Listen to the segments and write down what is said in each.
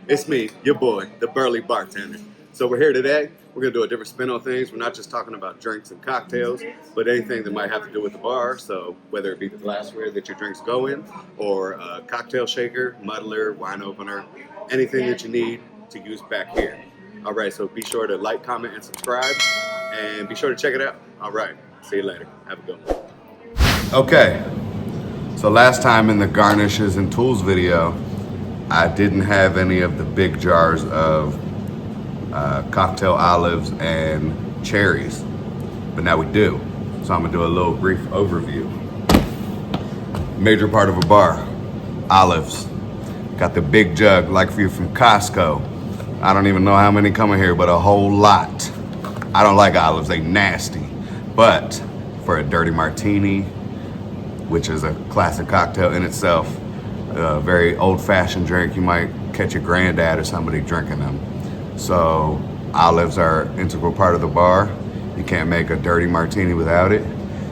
It's me, your boy, the burly bartender. So we're here today. We're gonna do a different spin on things. We're not just talking about drinks and cocktails, but anything that might have to do with the bar. So whether it be the glassware that your drinks go in, or a cocktail shaker, muddler, wine opener, anything that you need to use back here. All right, so be sure to like, comment, and subscribe, and be sure to check it out. All right, see you later. Have a good one. Okay, so last time in the garnishes and tools video, I didn't have any of the big jars of cocktail olives and cherries, but now we do. So I'm gonna do a little brief overview. Major part of a bar, olives. Got the big jug, like for you from Costco. I don't even know how many come in here, but a whole lot. I don't like olives, they nasty. But for a dirty martini, which is a classic cocktail in itself, a very old-fashioned drink, you might catch your granddad or somebody drinking them. So olives are an integral part of the bar. You can't make a dirty martini without it.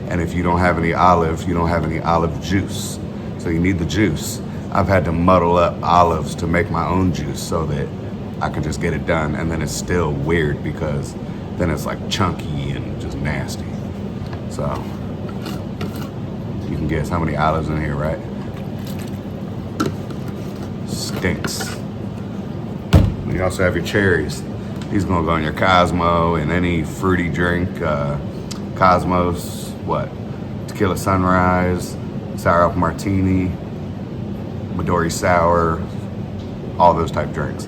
And if you don't have any olives, you don't have any olive juice. So you need the juice. I've had to muddle up olives to make my own juice so that I can just get it done. And then it's still weird because then it's like chunky and just nasty. So you can guess how many olives in here, right? Stinks. You also have your cherries. These gonna go in your Cosmo and any fruity drink. Cosmos, what? Tequila Sunrise, Sour Apple Martini, Midori Sour, all those type drinks.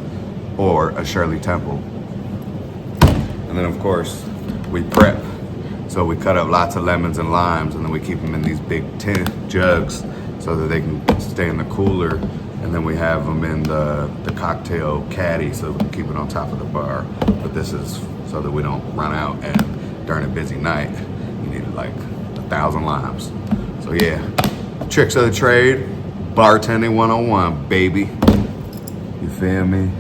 Or a Shirley Temple. And then of course, we prep. So we cut up lots of lemons and limes and then we keep them in these big tin jugs so that they can stay in the cooler. And then we have them in the cocktail caddy so we can keep it on top of the bar. But this is so that we don't run out and during a busy night, you need like 1,000 limes. So yeah, tricks of the trade, bartending 101, baby. You feel me?